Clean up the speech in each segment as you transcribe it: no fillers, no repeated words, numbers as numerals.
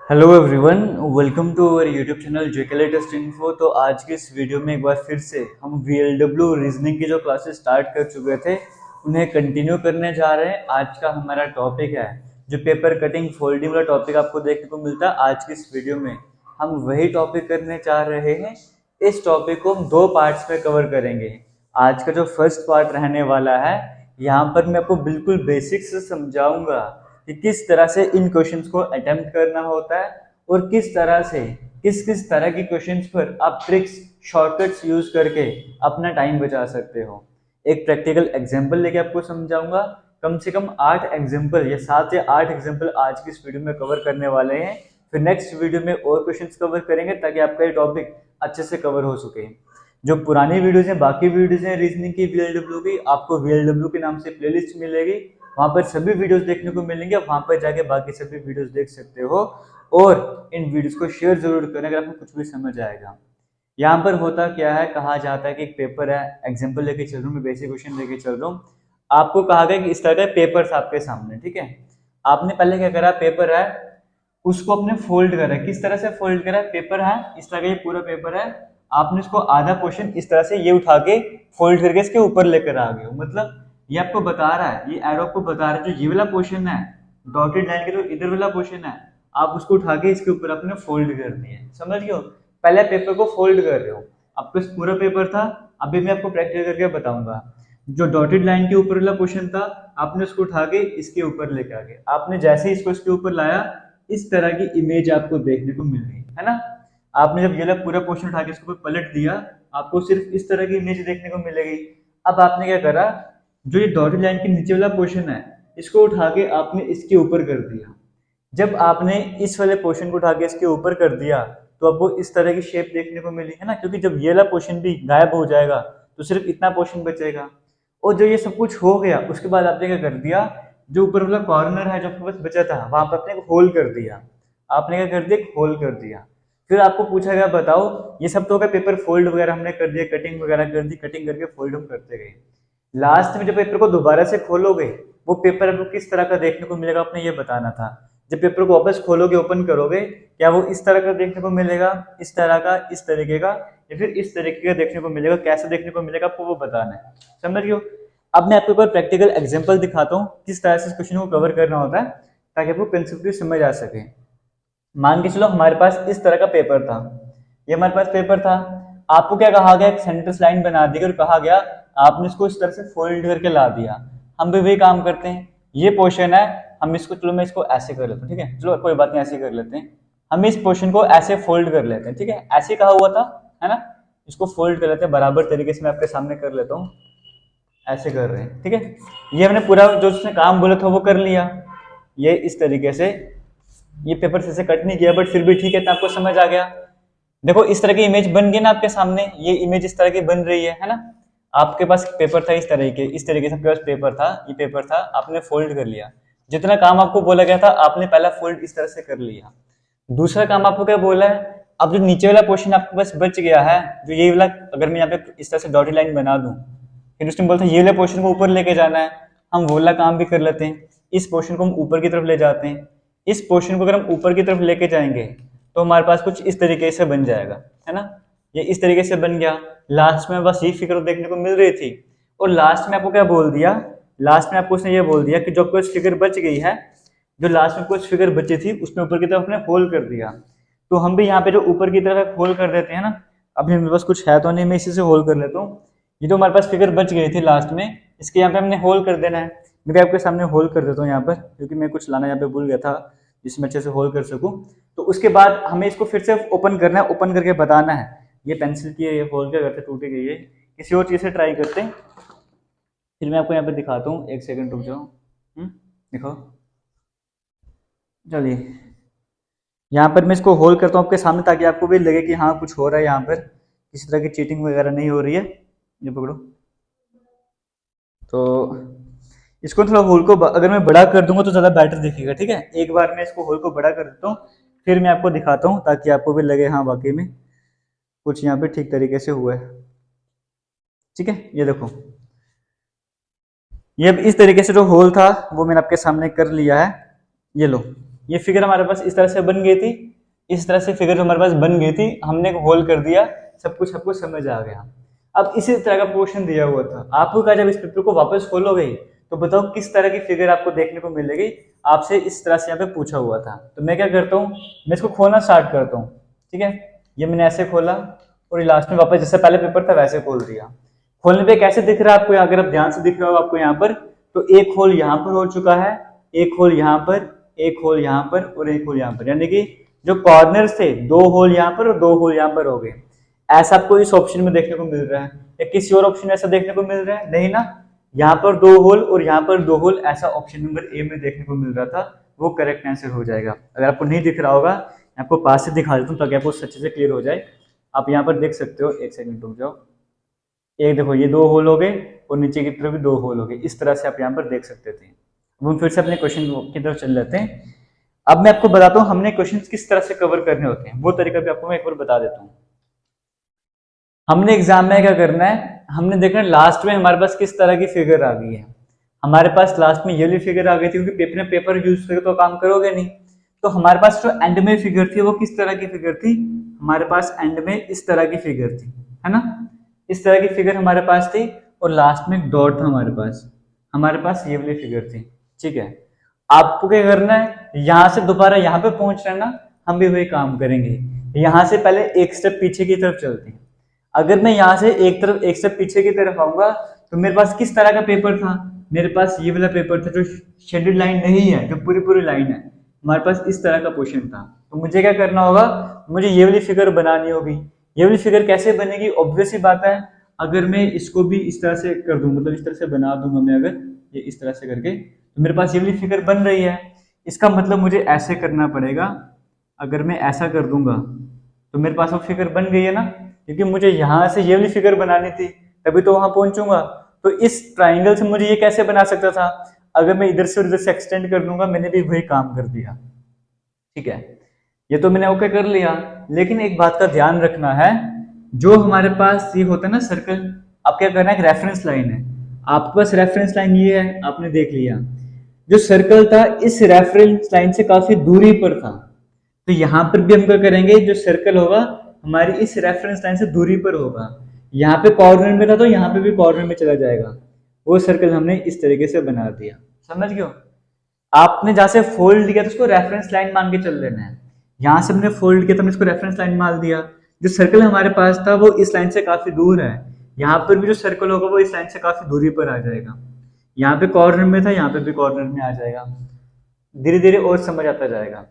Hello everyone, welcome to our YouTube channel JK latest info. तो आज की इस वीडियो में एक बार फिर से हम वीएलडब्ल्यू रीजनिंग की जो क्लासेस स्टार्ट कर चुके थे उन्हें कंटिन्यू करने जा रहे हैं। आज का हमारा टॉपिक है जो पेपर कटिंग फोल्डिंग वाला टॉपिक आपको देखने को मिलता है। आज की इस वीडियो में हम वही टॉपिक करने जा रहे हैं। इस टॉपिक को हम दो पार्ट्स में कवर करेंगे। आज का जो फर्स्ट पार्ट रहने वाला है, यहाँ पर मैं आपको बिल्कुल बेसिक से समझाऊंगा कि किस तरह से इन क्वेश्चंस को अटेम्प्ट करना होता है और किस तरह से किस किस तरह के क्वेश्चंस पर आप ट्रिक्स शॉर्टकट्स यूज करके अपना टाइम बचा सकते हो। एक प्रैक्टिकल एग्जांपल लेके आपको समझाऊंगा। कम से कम 8 एग्जांपल या 7 या 8 एग्जांपल आज की इस वीडियो में कवर करने वाले हैं। फिर नेक्स्ट वीडियो में और क्वेश्चंस कवर करेंगे ताकि आपका ये टॉपिक अच्छे से कवर हो सके। जो पुरानी वीडियोज हैं, बाकी वीडियोज हैं रीजनिंग की, वीएलडब्ल्यू की, आपको वीएलडब्ल्यू के नाम से प्लेलिस्ट मिलेगी। वहां पर सभी वीडियोस देखने को मिलेंगे। वहां पर जाके बाकी सभी वीडियोस देख सकते हो और इन वीडियोस को शेयर जरूर करें अगर आपको कुछ भी समझ आएगा। यहाँ पर होता क्या है, कहा जाता है कि एक पेपर है, एग्जाम्पल लेके चल रहा हूँ मैं, बेसिक क्वेश्चन लेके चल रहा हूँ। आपको कहा गया कि इस तरह का पेपर था आपके सामने, ठीक है। आपने पहले क्या करा, पेपर है उसको अपने फोल्ड करा। किस तरह से फोल्ड करा, पेपर है इस तरह का, ये पूरा पेपर है, आपने इसको आधा पोर्शन इस तरह से ये उठा के फोल्ड करके इसके ऊपर लेकर आ गए हो। मतलब ये आपको बता रहा है, ये एरो आपको बता रहा है जो ये वाला पोर्शन है, डॉटेड लाइन के जो इधर वाला पोर्शन है, आप उसको उठा के इसके ऊपर अपने फोल्ड कर दिए। समझ गए हो, पहले पेपर को फोल्ड कर रहे हो। आपके पास पूरा पेपर था, अभी मैं आपको प्रैक्टिस करके बताऊंगा। जो डॉटेड लाइन के ऊपर वाला पोर्शन था, आपने उसको उठा के इसके ऊपर लेके आ गए। आपने जैसे ही इसको इसके ऊपर लाया, इस तरह की इमेज आपको देखने को मिल रही है ना। आपने जब ये पूरा पोर्शन उठा के इसके ऊपर पलट दिया, आपको सिर्फ इस तरह की इमेज देखने को मिलेगी। अब आपने क्या करा, जो ये डॉटेड लाइन के नीचे वाला पोर्शन है, इसको उठा के आपने इसके ऊपर कर दिया। जब आपने इस वाले पोर्शन को उठा के इसके ऊपर कर दिया तो आपको इस तरह की शेप देखने को मिली है ना, क्योंकि जब ये वाला पोर्शन भी गायब हो जाएगा तो सिर्फ इतना पोर्शन बचेगा। और जो ये सब कुछ हो गया उसके बाद आपने क्या कर दिया, जो ऊपर वाला कॉर्नर है जो आपके पास बचा था, वहां पर आपने होल कर दिया। आपने क्या कर दिया, होल कर दिया। फिर आपको पूछा गया बताओ, ये सब तो होगा पेपर फोल्ड वगैरह हमने कर दिया, कटिंग वगैरह कर दी, कटिंग करके फोल्ड हम करते गए। लास्ट में जब पेपर को दोबारा से खोलोगे, वो पेपर आपको किस तरह का देखने को मिलेगा, आपने ये बताना था। जब पेपर को वापस खोलोगे, ओपन करोगे, क्या वो इस तरह का देखने को मिलेगा, इस तरह का, इस तरीके का, या फिर इस तरीके का देखने को मिलेगा? कैसे देखने को मिलेगा आपको वो बताना है। समझ रहे हो। अब मैं आपको एक बार प्रैक्टिकल एग्जांपल दिखाता हूँ किस तरह से इस क्वेश्चन को कवर करना होता है, ताकि आपको कंसेप्ट समझ आ सके। मान के चलो हमारे पास इस तरह का पेपर था, ये हमारे पास पेपर था। आपको क्या कहा गया, एक सेंटर लाइन बना दी और कहा गया आपने इसको इस तरह से फोल्ड करके ला दिया। हम भी वही काम करते हैं। ये पोर्शन है, हम इसको, चलो मैं इसको ऐसे कर लेता हूँ, ठीक है, चलो कोई बात नहीं, ऐसे कर लेते हैं। हम इस पोर्शन को ऐसे फोल्ड कर लेते हैं, ठीक है, ऐसे कहा हुआ था, है ना। इसको फोल्ड कर लेते हैं बराबर तरीके से, मैं आपके सामने कर लेता हूँ, ऐसे कर रहे हैं, ठीक है। ये हमने पूरा जो उसने काम बोला था वो कर लिया। ये इस तरीके से, ये पेपर से कट नहीं किया बट फिर भी ठीक है, तो आपको समझ आ गया। देखो इस तरह की इमेज बन गई ना आपके सामने, ये इमेज इस तरह की बन रही है ना। आपके पास पेपर था इस तरीके से आपके पास पेपर था, ये पेपर था, आपने फोल्ड कर लिया। जितना काम आपको बोला गया था आपने पहला फोल्ड इस तरह से कर लिया। दूसरा काम आपको क्या बोला है, अब जो नीचे वाला पोर्शन आपके पास बच गया है, जो ये वाला, अगर मैं यहाँ पे इस तरह से डॉटेड लाइन बना दूं, फिर उसने बोलता है ये वाला पोर्शन को ऊपर लेके जाना है। हम वो वाला काम भी कर लेते हैं, इस पोर्शन को हम ऊपर की तरफ ले जाते हैं। इस पोर्शन को अगर हम ऊपर की तरफ लेके जाएंगे तो हमारे पास कुछ इस तरीके से बन जाएगा, है ना। ये इस तरीके से बन गया। लास्ट में बस ये फिगर देखने को मिल रही थी। और लास्ट में आपको क्या बोल दिया, लास्ट में आपको उसने ये बोल दिया कि जो कुछ फिगर बच गई है, जो लास्ट में कुछ फिगर बची थी, उसमें ऊपर की तरफ अपने होल कर दिया। तो हम भी यहाँ पे जो ऊपर की तरफ होल कर देते हैं ना, अभी मेरे पास कुछ है तो नहीं, मैं इसी से होल कर लेता हूँ। ये तो हमारे पास फिगर बच गई थी लास्ट में, इसके यहाँ पे हमने होल कर देना है। मैं भी आपके सामने होल कर देता हूँ यहाँ पर, क्योंकि मैं कुछ लाना यहाँ पे भूल गया था जिसमें अच्छे से होल कर सकूँ। तो उसके बाद हमें इसको फिर से ओपन करना है, ओपन करके बताना है ये पेंसिल की ये होल क्या करते, टूटी गई है, किसी और चीज़ से ट्राई करते हैं। फिर मैं आपको यहाँ पे दिखाता हूँ, एक सेकंड रुक जाओ। देखो, चलिए यहाँ पर मैं इसको होल करता हूँ आपके सामने, ताकि आपको भी लगे कि हाँ कुछ हो रहा है यहाँ पर, किसी तरह की चीटिंग वगैरह नहीं हो रही है। ये पकड़ो। तो इसको थोड़ा होल को अगर मैं बड़ा कर दूंगा तो ज़्यादा बेटर दिखेगा, ठीक है। एक बार मैं इसको होल को बड़ा कर देता हूँ, फिर मैं आपको दिखाता हूँ, ताकि आपको भी लगे हाँ वाकई में कुछ यहाँ पे ठीक तरीके से हुआ है। ठीक है, ये देखो, ये अब इस तरीके से जो होल था वो मैंने आपके सामने कर लिया है। ये लो, ये फिगर हमारे पास इस तरह से बन गई थी, इस तरह से फिगर हमारे पास बन गई थी, हमने एक होल कर दिया, सब कुछ आपको समझ आ गया। अब इसी तरह का क्वेश्चन दिया हुआ था आपको, कहा जब इस पेपर को वापस खोलोगे तो बताओ किस तरह की फिगर आपको देखने को मिलेगी, आपसे इस तरह से यहाँ पे पूछा हुआ था। तो मैं क्या करता हूँ, मैं इसको खोलना स्टार्ट करता हूँ। ठीक है, ये मैंने ऐसे खोला और ये लास्ट में वापस जैसे पहले पेपर था वैसे खोल दिया। खोलने पे कैसे दिख रहा है आपको, अगर आप ध्यान से दिख रहा हो आपको यहाँ पर, तो एक होल यहाँ पर हो चुका है, एक होल यहाँ पर, एक होल यहाँ पर और एक होल यहाँ पर, यानी कि जो कॉर्नर्स थे 2 होल यहाँ पर और 2 होल यहाँ पर हो गए। ऐसा आपको इस ऑप्शन में देखने को मिल रहा है या किसी और ऑप्शन में ऐसा देखने को मिल रहा है? नहीं ना, यहाँ पर 2 होल और यहाँ पर 2 होल, ऐसा ऑप्शन नंबर ए में देखने को मिल रहा था, वो करेक्ट आंसर हो जाएगा। अगर आपको नहीं दिख रहा होगा, आपको पास से दिखा देता हूँ ताकि आपको अच्छे से क्लियर हो जाए। आप यहाँ पर देख सकते हो, एक सेकंड रुक जाओ, एक देखो ये 2 होल हो गए और नीचे की तरफ भी 2 होल हो गए, इस तरह से आप यहाँ पर देख सकते थे। अब हम फिर से अपने क्वेश्चन की तरफ चल जाते हैं। अब मैं आपको बताता हूँ हमने क्वेश्चन किस तरह से कवर करने होते हैं, वो तरीका भी आपको मैं एक बार बता देता हूँ। हमने एग्जाम में क्या करना है, हमने देखना लास्ट में हमारे पास किस तरह की फिगर आ गई है। हमारे पास लास्ट में ये वाली फिगर आ गई थी, क्योंकि पेपर यूज करके तो काम करोगे नहीं, तो हमारे पास जो एंड में फिगर थी वो किस तरह की फिगर थी, हमारे पास एंड में इस तरह की फिगर थी, है ना, इस तरह की फिगर हमारे पास थी और लास्ट में एक डॉट था हमारे पास ये वाली फिगर थी। ठीक है, आपको क्या करना है, यहां से दोबारा यहाँ पे पहुंचना है ना, हम भी वही काम करेंगे। यहां से पहले एक स्टेप पीछे की तरफ चलते हैं। अगर मैं यहाँ से एक स्टेप पीछे की तरफ आऊंगा तो मेरे पास किस तरह का पेपर था, मेरे पास ये वाला पेपर था जो शेडेड लाइन नहीं है, जो पूरी पूरी लाइन है, हमारे पास इस तरह का क्वेश्चन था। तो मुझे क्या करना होगा, मुझे ये वाली फिगर बनानी होगी। ये वाली फिगर कैसे बनेगी, ऑब्वियस ही बात है, अगर मैं इसको भी इस तरह से कर दूं, मतलब इस तरह से बना दूंगा मैं, अगर ये इस तरह से करके, तो मेरे पास ये वाली फिगर बन रही है। इसका मतलब मुझे ऐसे करना पड़ेगा, अगर मैं ऐसा कर दूंगा तो मेरे पास वो फिगर बन गई है ना, क्योंकि मुझे यहाँ से ये वाली फिगर बनानी थी, तभी तो वहां पहुंचूंगा। तो इस ट्राइंगल से मुझे ये कैसे बना सकता था, अगर मैं इधर से और इधर से एक्सटेंड कर दूंगा, मैंने भी वही काम कर दिया। ठीक है, ये तो मैंने ओके कर लिया, लेकिन एक बात का ध्यान रखना है, जो हमारे पास ये होता है ना सर्कल, आप क्या करना है, एक रेफरेंस लाइन है आपके पास, रेफरेंस लाइन ये है, आपने देख लिया, जो सर्कल था इस रेफरेंस लाइन से काफी दूरी पर था, तो यहां पर भी हम क्या करेंगे, जो सर्कल होगा हमारी इस रेफरेंस लाइन से दूरी पर होगा। यहाँ पे कॉर्नर में था तो यहाँ पे भी कॉर्नर में चला जाएगा, वो सर्कल हमने इस तरीके से बना दिया। समझ गए? आपने जहां से फोल्ड किया तो उसको रेफरेंस लाइन मान के चल लेना है। यहां से हमने फोल्ड किया तो हमने इसको रेफरेंस लाइन मान दिया। जो सर्कल हमारे पास था वो इस लाइन से काफी दूर है, यहाँ पर भी जो सर्कल होगा वो इस लाइन से काफी दूरी पर आ जाएगा। यहाँ पे कॉर्नर में था, यहाँ पे भी कॉर्नर में आ जाएगा। धीरे धीरे और समझ आता जाएगा।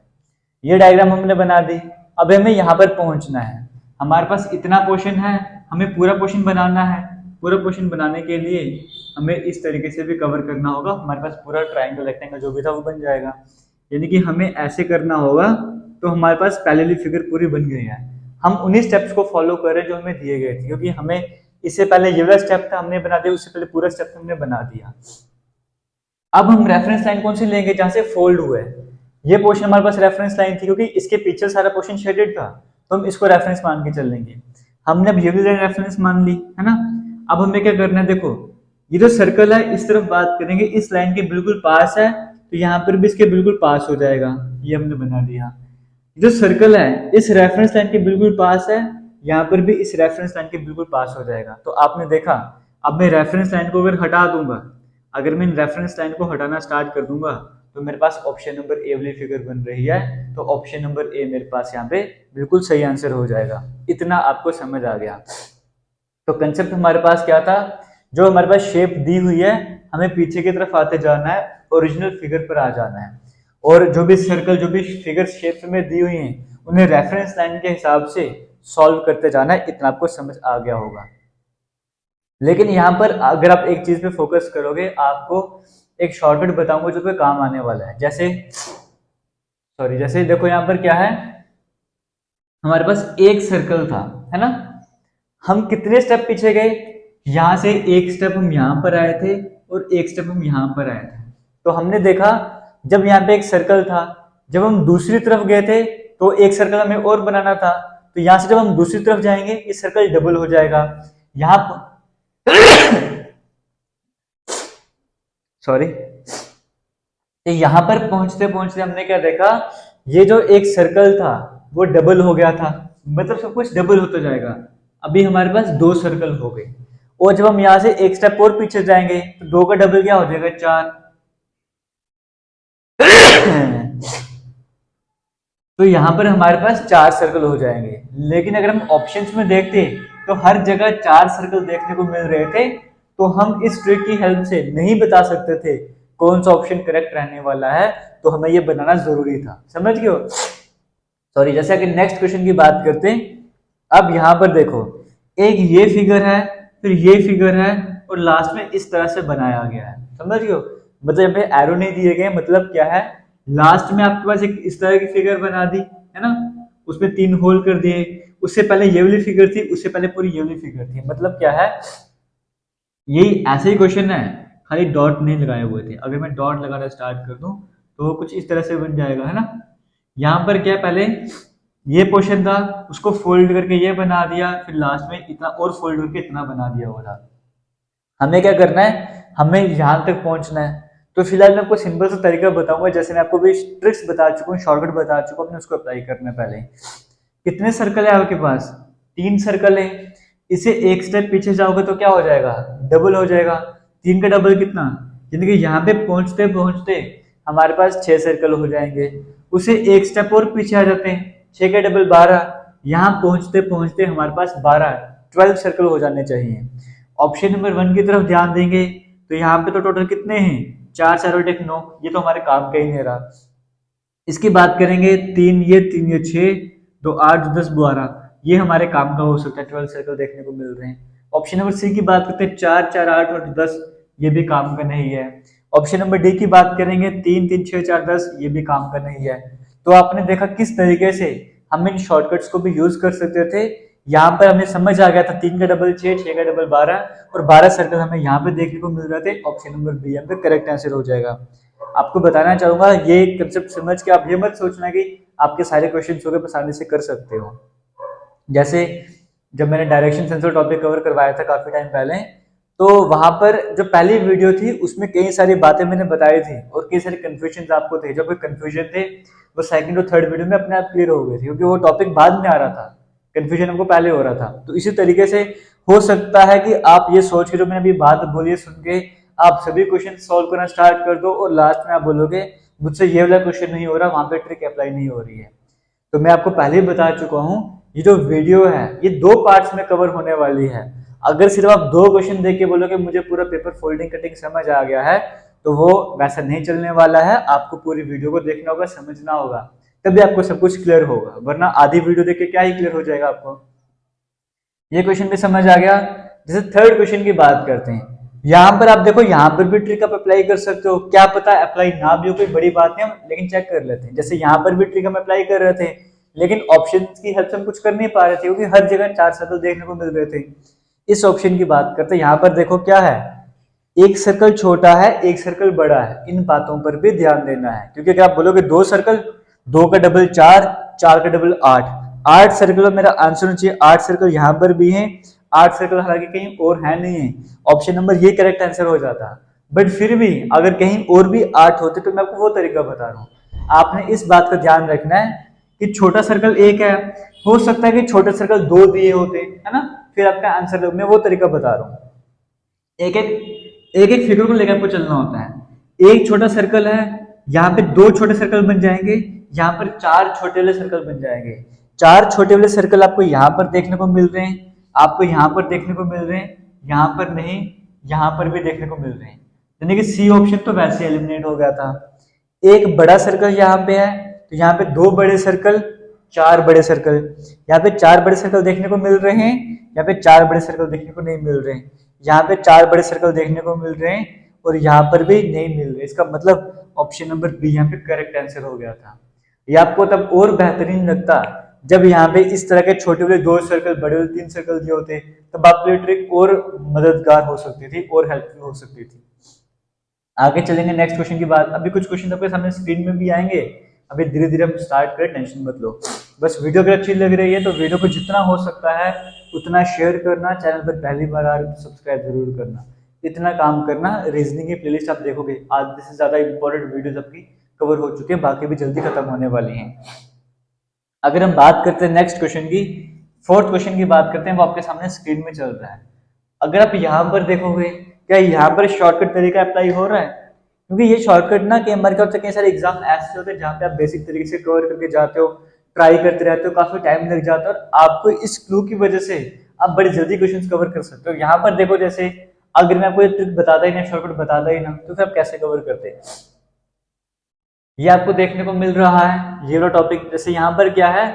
ये डायग्राम हमने बना दी। अब हमें यहाँ पर पहुंचना है, हमारे पास इतना पोर्शन है, हमें पूरा पोर्शन बनाना है। पूरा पोर्शन बनाने के लिए हमें इस तरीके से भी कवर करना होगा, हमारे पास पूरा ट्राइंगल रेक्टेंगल जो भी था वो बन जाएगा। यानी कि हमें ऐसे करना होगा, तो हमारे पास पहले वाली फिगर पूरी बन गई है। हम उन्हीं स्टेप्स को फॉलो कर रहे हैं जो हमें दिए गए थे, क्योंकि हमें इससे पहले ये वाला स्टेप था हमने बना दिया, उससे पहले पूरा स्टेप हमने बना दिया। अब हम रेफरेंस लाइन कौन सी लेंगे, जहां से फोल्ड हुआ है। ये पोर्शन हमारे पास रेफरेंस लाइन थी, क्योंकि इसके पीछे सारा पोर्शन शेडेड था, तो हम इसको रेफरेंस मान के चल लेंगे। हमने अब ये भी लाइन रेफरेंस मान ली है ना। अब हमें क्या करना है, देखो ये जो सर्कल है इस तरफ बात करेंगे, इस लाइन के बिल्कुल पास है, तो यहाँ पर भी इसके बिल्कुल पास हो जाएगा, ये हमने बना दिया। जो सर्कल है इस रेफरेंस लाइन के बिल्कुल पास है, यहाँ पर भी इस रेफरेंस लाइन के बिल्कुल पास हो जाएगा। तो आपने देखा, अब मैं रेफरेंस लाइन को अगर हटा दूंगा, अगर मैं रेफरेंस लाइन को हटाना स्टार्ट कर दूंगा, तो मेरे पास ऑप्शन नंबर ए वाली फिगर बन रही है। तो ऑप्शन नंबर ए मेरे पास यहाँ पे बिल्कुल सही आंसर हो जाएगा। इतना आपको समझ आ गया। तो कंसेप्ट हमारे पास क्या था, जो हमारे पास शेप दी हुई है हमें पीछे की तरफ आते जाना है, ओरिजिनल फिगर पर आ जाना है, और जो भी सर्कल जो भी फिगर शेप में दी हुई हैं उन्हें रेफरेंस लाइन के हिसाब से सॉल्व करते जाना है। इतना आपको समझ आ गया होगा। लेकिन यहाँ पर अगर आप एक चीज पे फोकस करोगे, आपको एक शॉर्टकट बताऊंगा जो पे काम आने वाला है। जैसे देखो यहाँ पर क्या है, हमारे पास एक सर्कल था, है ना। हम कितने स्टेप पीछे गए, यहां से एक स्टेप हम यहाँ पर आए थे और एक स्टेप हम यहाँ पर आए थे। तो हमने देखा जब यहाँ पे एक सर्कल था, जब हम दूसरी तरफ गए थे तो एक सर्कल हमें और बनाना था, तो यहां से जब हम दूसरी तरफ जाएंगे ये सर्कल डबल हो जाएगा। यहाँ सॉरी तो यहाँ पर पहुंचते पहुंचते हमने क्या देखा, ये जो एक सर्कल था वो डबल हो गया था, मतलब सब कुछ डबल होता जाएगा। अभी हमारे पास 2 सर्कल हो गए, और जब हम यहाँ से एक स्टेप और पीछे जाएंगे तो 2 का डबल क्या हो जाएगा, 4। तो यहाँ पर हमारे पास 4 सर्कल हो जाएंगे। लेकिन अगर हम ऑप्शंस में देखते तो हर जगह 4 सर्कल देखने को मिल रहे थे, तो हम इस ट्रिक की हेल्प से नहीं बता सकते थे कौन सा ऑप्शन करेक्ट रहने वाला है, तो हमें ये बनाना जरूरी था। समझ गए हो? सॉरी। जैसे कि नेक्स्ट क्वेश्चन की बात करते हैं। अब यहाँ पर देखो, एक ये फिगर है, फिर ये फिगर है, और लास्ट में इस तरह से बनाया गया है। समझ गए हो? मतलब यहाँ पे एरो नहीं दिए गए, मतलब क्या है, लास्ट में आपके पास एक इस तरह की फिगर बना दी है ना, उसमें 3 होल कर दिए। उससे पहले ये वाली फिगर थी, उससे पहले पूरी ये वाली फिगर थी। मतलब क्या है, ये ऐसे ही क्वेश्चन है, खाली डॉट नहीं लगाए हुए थे। अगर मैं डॉट लगाना स्टार्ट कर दूं तो वो कुछ इस तरह से बन जाएगा, है ना। यहाँ पर क्या, पहले ये पोर्शन था, उसको फोल्ड करके ये बना दिया, फिर लास्ट में इतना और फोल्ड करके इतना बना दिया हुआ था। हमें क्या करना है, हमें यहाँ तक पहुंचना है। तो फिलहाल मैं आपको सिंपल सा तरीका बताऊंगा, जैसे मैं आपको भी ट्रिक्स बता चुका हूँ, शॉर्टकट बता चुका हूँ, अपने उसको अप्लाई करना है। पहले कितने सर्कल है आपके पास, 3 सर्कल है। इसे एक स्टेप पीछे जाओगे तो क्या हो जाएगा, डबल हो जाएगा। 3 का डबल कितना, यानी कि यहाँ पे पहुंचते पहुंचते हमारे पास 6 सर्कल हो जाएंगे। उसे एक स्टेप और पीछे आ जाते हैं, 6 का डबल 12। यहाँ पहुंचते पहुंचते हमारे पास 12 सर्कल हो जाने चाहिए। ऑप्शन नंबर 1 की तरफ ध्यान देंगे तो यहाँ पे तो टोटल कितने हैं, 4 4 और 1 9, ये तो हमारे काम का ही नहीं रहा। इसकी बात करेंगे, 3 ये 6, 2 8 10 12, ये हमारे काम का हो सकता है, 12 सर्कल देखने को मिल रहे हैं। ऑप्शन नंबर सी की बात करते हैं, 4 4 8 और 10, ये भी काम का नहीं है। ऑप्शन नंबर डी की बात करेंगे, 3 3 6 4 10, ये भी काम का नहीं है। तो आपने देखा किस तरीके से हम इन शॉर्टकट्स को भी यूज कर सकते थे। यहाँ पर हमें समझ आ गया था, 3 का डबल 6, 6 का डबल 12, और 12 सर्कल हमें यहाँ पे देखने को मिल रहे थे। ऑप्शन नंबर बी यहाँ पे करेक्ट आंसर हो जाएगा। आपको बताना चाहूंगा, ये कंसेप्ट समझ के आप ये मत सोचना कि आपके सारे क्वेश्चन हो गए, आसानी से कर सकते हो। जैसे जब मैंने डायरेक्शन सेंसर टॉपिक कवर करवाया था काफी टाइम पहले, तो वहां पर जो पहली वीडियो थी उसमें कई सारी बातें मैंने बताई थी, और कई सारे कंफ्यूजन आपको थे। जो कोई कंफ्यूजन थे वो सेकंड और थर्ड वीडियो में अपने आप क्लियर हो गए थे, क्योंकि वो टॉपिक बाद में आ रहा था, कंफ्यूजन हमको पहले हो रहा था। तो इसी तरीके से हो सकता है कि आप ये सोच के, जो मैंने अभी बात बोली है सुन के, आप सभी क्वेश्चन सॉल्व करना स्टार्ट कर दो, और लास्ट में आप बोलोगे मुझसे ये वाला क्वेश्चन नहीं हो रहा, वहां पे ट्रिक अप्लाई नहीं हो रही है। तो मैं आपको पहले ही बता चुका हूँ, ये जो वीडियो है ये 2 पार्ट्स में कवर होने वाली है। अगर सिर्फ आप 2 क्वेश्चन देख के बोलोगे मुझे पूरा पेपर फोल्डिंग कटिंग समझ आ गया है, तो वो वैसा नहीं चलने वाला है। आपको पूरी वीडियो को देखना होगा, समझना होगा, तभी आपको सब कुछ क्लियर होगा। वरना आधी वीडियो देख के क्या ही क्लियर हो जाएगा आपको। ये क्वेश्चन भी समझ आ गया। जैसे थर्ड क्वेश्चन की बात करते हैं, यहाँ पर आप देखो, यहाँ पर भी ट्रिक आप अप्लाई कर सकते हो। क्या पता अप्लाई ना भी हो, कोई बड़ी बात नहीं, लेकिन चेक कर लेते हैं। जैसे यहाँ पर भी ट्रिक हम अप्लाई कर रहे थे, लेकिन ऑप्शन की हेल्प से हम कुछ कर नहीं पा रहे थे, क्योंकि हर जगह 4 सर्कल देखने को मिल रहे थे। इस ऑप्शन की बात करते हैं, यहाँ पर देखो क्या है, एक सर्कल छोटा है, एक सर्कल बड़ा है। इन बातों पर भी ध्यान देना है, क्योंकि अगर आप बोलोगे 2 सर्कल, 2 का डबल 4, 4 का डबल 8, 8 सर्कल मेरा आंसर होना चाहिए। 8 सर्कल यहाँ पर भी हैं, 8 सर्कल हालांकि कहीं और है नहीं है, ऑप्शन नंबर ये करेक्ट आंसर हो जाता। बट फिर भी अगर कहीं और भी 8 होते तो मैं आपको वो तरीका बता रहा हूँ। आपने इस बात का ध्यान रखना है कि छोटा सर्कल 1 है, हो सकता है कि छोटे सर्कल 2 दिए होते, है ना, फिर आपका आंसर। मैं वो तरीका बता रहा हूँ। एक एक फिगर को लेकर आपको चलना होता है। एक छोटा सर्कल है, यहाँ पे 2 छोटे सर्कल बन जाएंगे, यहाँ पर 4 छोटे वाले सर्कल बन जाएंगे। 4 छोटे वाले सर्कल आपको यहाँ पर देखने को मिल रहे हैं, आपको यहाँ पर देखने को मिल रहे हैं, यहाँ पर नहीं, यहाँ पर भी देखने को मिल रहे हैं। यानी कि सी ऑप्शन तो वैसे एलिमिनेट हो गया था। एक बड़ा सर्कल यहाँ पे है, तो यहाँ पे 2 बड़े सर्कल, 4 बड़े सर्कल। यहाँ पे 4 बड़े सर्कल देखने को मिल रहे हैं, यहाँ पे 4 बड़े सर्कल देखने को नहीं मिल रहे हैं। यहाँ पे 4 बड़े सर्कल देखने को मिल रहे हैं, और यहाँ पर भी नहीं मिल रहे। इसका मतलब ऑप्शन नंबर बी यहाँ पे करेक्ट आंसर हो गया था। ये आपको तब और बेहतरीन लगता जब यहाँ पे इस तरह के छोटे वाले 2 सर्कल, बड़े वाले 3 सर्कल दिए होते, तब आपके लिए ट्रिक और मददगार हो सकती थी और हेल्पफुल हो सकती थी। आगे चलेंगे नेक्स्ट क्वेश्चन की बात। अभी कुछ क्वेश्चन आपके सामने स्क्रीन में भी आएंगे, अभी धीरे धीरे हम स्टार्ट करें, टेंशन मत लो। बस वीडियो अगर अच्छी लग रही है तो वीडियो को जितना हो सकता है उतना शेयर करना, चैनल पर पहली बार आ रहे हो तो सब्सक्राइब जरूर करना। इतना काम करना। रीजनिंग की प्लेलिस्ट आप देखोगे, आधे से ज्यादा इंपॉर्टेंट वीडियोस आपकी कवर हो चुके हैं, बाकी भी जल्दी खत्म होने वाली हैं। अगर हम बात करते हैं नेक्स्ट क्वेश्चन की, फोर्थ क्वेश्चन की बात करते हैं, वो आपके सामने स्क्रीन में चल रहा है। अगर आप यहाँ पर देखोगे, क्या यहाँ पर शॉर्टकट तरीका अप्लाई हो रहा है? क्योंकि ये शॉर्टकट ना कई बार क्या होता है, कई सारे एग्जाम ऐसे होते हैं जहाँ पे आप बेसिक तरीके से कवर करके जाते हो, ट्राई करते रहते हो, काफी टाइम लग जाता है, और आपको इस क्लू की वजह से आप बड़ी जल्दी क्वेश्चन कवर कर सकते हो। यहाँ पर देखो, जैसे अगर मैं आपको ये ट्रिक बताता ही ना, शॉर्टकट बताता ही ना, तो फिर आप कैसे कवर करते? ये आपको देखने को मिल रहा है ये वाला टॉपिक। जैसे यहाँ पर क्या है,